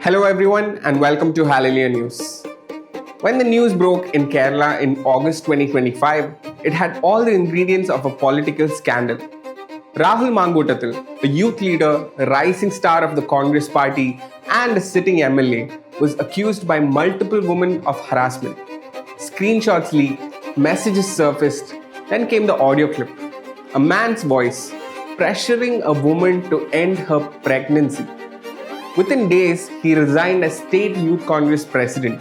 Hello everyone and welcome to Hallelujah News. When the news broke in Kerala in August 2025, it had all the ingredients of a political scandal. Rahul Mangootathil, a youth leader, a rising star of the Congress party and a sitting MLA, was accused by multiple women of harassment. Screenshots leaked, messages surfaced, then came the audio clip. A man's voice pressuring a woman to end her pregnancy. Within days, he resigned as State Youth Congress President.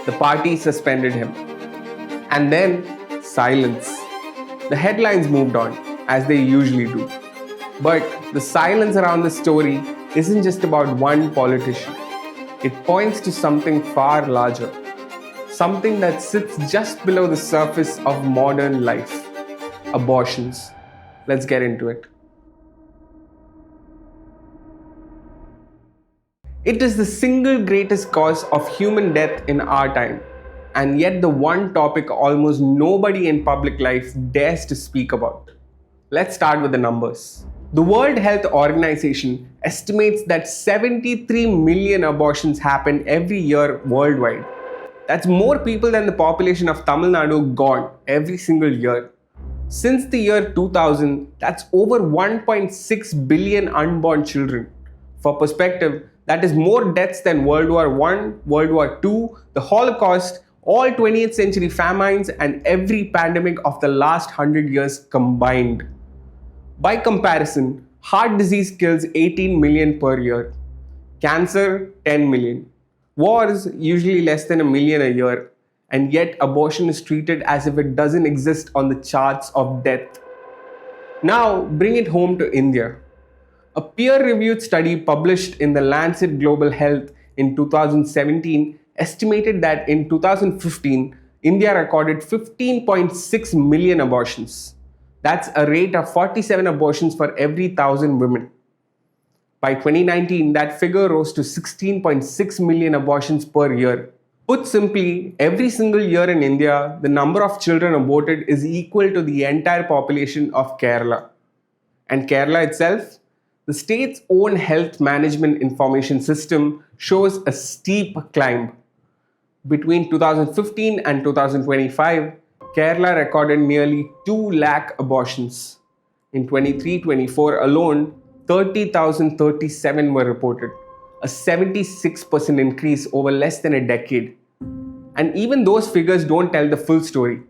The party suspended him. And then, silence. The headlines moved on, as they usually do. But the silence around the story isn't just about one politician. It points to something far larger. Something that sits just below the surface of modern life. Abortions. Let's get into it. It is the single greatest cause of human death in our time, and yet the one topic almost nobody in public life dares to speak about. Let's start with the numbers. The World Health Organization estimates that 73 million abortions happen every year worldwide. That's more people than the population of Tamil Nadu gone every single year. Since the year 2000, that's over 1.6 billion unborn children. For perspective, that is more deaths than World War I, World War II, the Holocaust, all 20th century famines, and every pandemic of the last 100 years combined. By comparison, heart disease kills 18 million per year, cancer 10 million, wars usually less than a million a year, and yet abortion is treated as if it doesn't exist on the charts of death. Now bring it home to India. A peer-reviewed study published in the Lancet Global Health in 2017 estimated that in 2015, India recorded 15.6 million abortions. That's a rate of 47 abortions for every 1,000 women. By 2019, that figure rose to 16.6 million abortions per year. Put simply, every single year in India, the number of children aborted is equal to the entire population of Kerala. And Kerala itself? The state's own health management information system shows a steep climb. Between 2015 and 2025, Kerala recorded nearly 2 lakh abortions. In 23-24 alone, 30,037 were reported, a 76% increase over less than a decade. And even those figures don't tell the full story,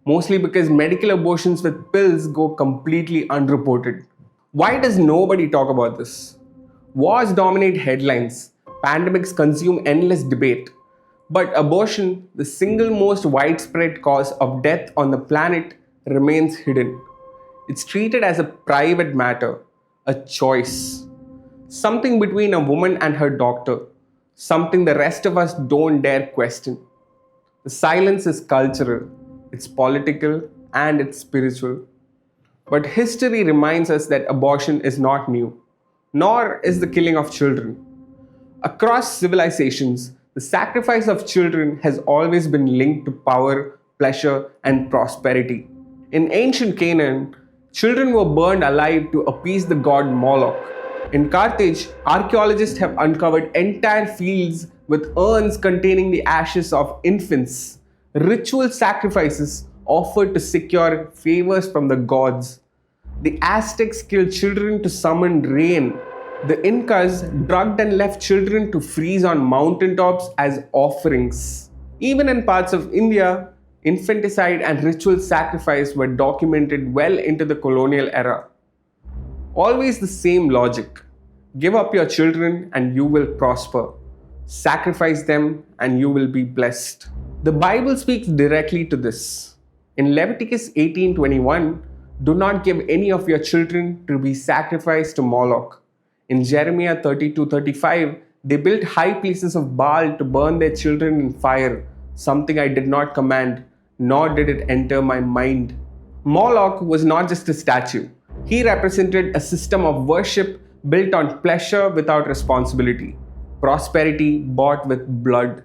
mostly because medical abortions with pills go completely unreported. Why does nobody talk about this? Wars dominate headlines, pandemics consume endless debate. But abortion, the single most widespread cause of death on the planet, remains hidden. It's treated as a private matter, a choice. Something between a woman and her doctor, something the rest of us don't dare question. The silence is cultural, it's political, and it's spiritual. But history reminds us that abortion is not new, nor is the killing of children. Across civilizations, the sacrifice of children has always been linked to power, pleasure, and prosperity. In ancient Canaan, children were burned alive to appease the god Moloch. In Carthage, archaeologists have uncovered entire fields with urns containing the ashes of infants, ritual sacrifices offered to secure favors from the gods. The Aztecs killed children to summon rain. The Incas drugged and left children to freeze on mountaintops as offerings. Even in parts of India, infanticide and ritual sacrifice were documented well into the colonial era. Always the same logic. Give up your children and you will prosper. Sacrifice them and you will be blessed. The Bible speaks directly to this. In Leviticus 18:21, do not give any of your children to be sacrificed to Moloch. In Jeremiah 32:35, they built high places of Baal to burn their children in fire, something I did not command, nor did it enter my mind. Moloch was not just a statue. He represented a system of worship built on pleasure without responsibility, prosperity bought with blood.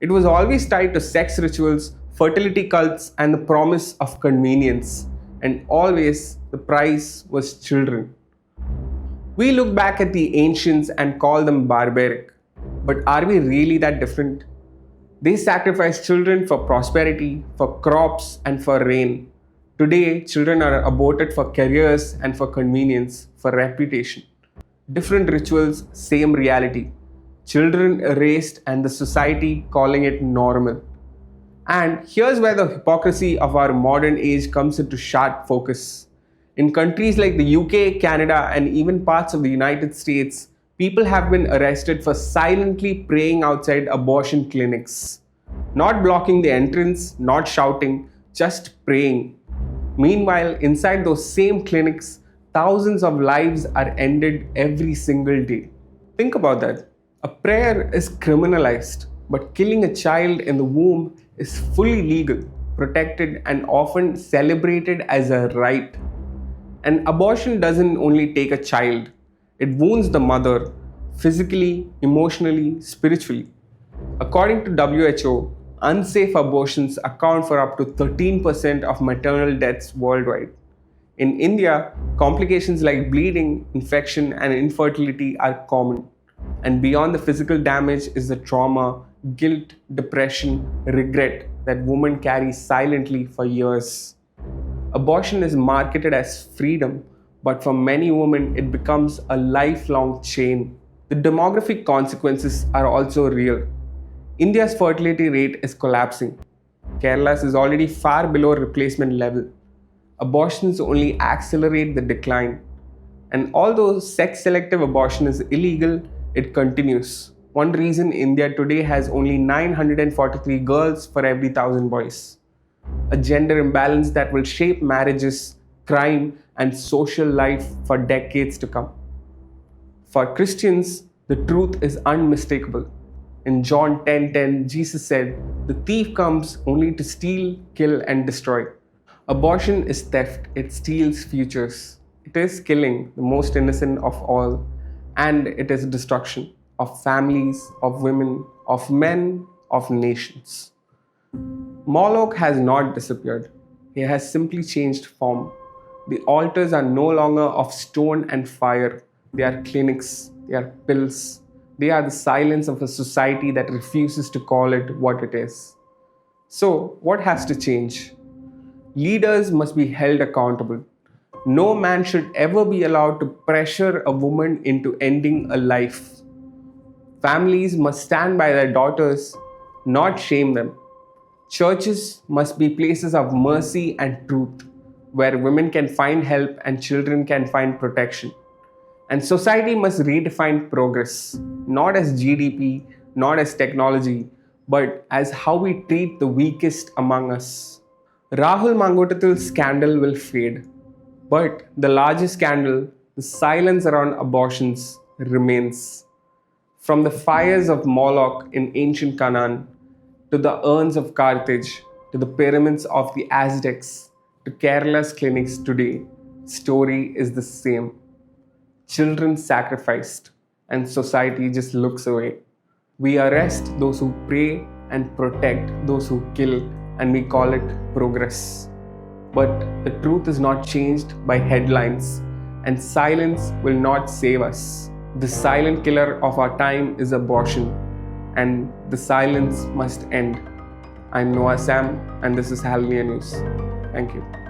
It was always tied to sex rituals, fertility cults, and the promise of convenience. And always the price was children. We look back at the ancients and call them barbaric. But are we really that different? They sacrifice children for prosperity, for crops, and for rain. Today, children are aborted for careers and for convenience, for reputation. Different rituals, same reality. Children erased and the society calling it normal. And here's where the hypocrisy of our modern age comes into sharp focus. In countries like the UK, Canada, and even parts of the United States, people have been arrested for silently praying outside abortion clinics. Not blocking the entrance, not shouting, just praying. Meanwhile, inside those same clinics, thousands of lives are ended every single day. Think about that. A prayer is criminalized, but killing a child in the womb is fully legal, protected, and often celebrated as a right. And abortion doesn't only take a child, it wounds the mother physically, emotionally, spiritually. According to WHO, unsafe abortions account for up to 13% of maternal deaths worldwide. In India, complications like bleeding, infection, and infertility are common. And beyond the physical damage is the trauma, guilt, depression, regret that women carry silently for years. Abortion is marketed as freedom, but for many women, it becomes a lifelong chain. The demographic consequences are also real. India's fertility rate is collapsing. Kerala's is already far below replacement level. Abortions only accelerate the decline. And although sex-selective abortion is illegal, it continues. One reason India today has only 943 girls for every 1,000 boys. A gender imbalance that will shape marriages, crime, and social life for decades to come. For Christians, the truth is unmistakable. In John 10:10, Jesus said, "The thief comes only to steal, kill, and destroy." Abortion is theft, it steals futures. It is killing the most innocent of all, and it is destruction of families, of women, of men, of nations. Moloch has not disappeared. He has simply changed form. The altars are no longer of stone and fire. They are clinics, they are pills. They are the silence of a society that refuses to call it what it is. So, what has to change? Leaders must be held accountable. No man should ever be allowed to pressure a woman into ending a life. Families must stand by their daughters, not shame them. Churches must be places of mercy and truth, where women can find help and children can find protection. And society must redefine progress, not as GDP, not as technology, but as how we treat the weakest among us. Rahul Mangotathil's scandal will fade, but the largest scandal, the silence around abortions, remains. From the fires of Moloch in ancient Canaan, to the urns of Carthage, to the pyramids of the Aztecs, to Kerala's clinics today, story is the same. Children sacrificed, and society just looks away. We arrest those who pray and protect those who kill, and we call it progress. But the truth is not changed by headlines, and silence will not save us. The silent killer of our time is abortion, and the silence must end. I'm Noah Sam, and this is Hallelujah News. Thank you.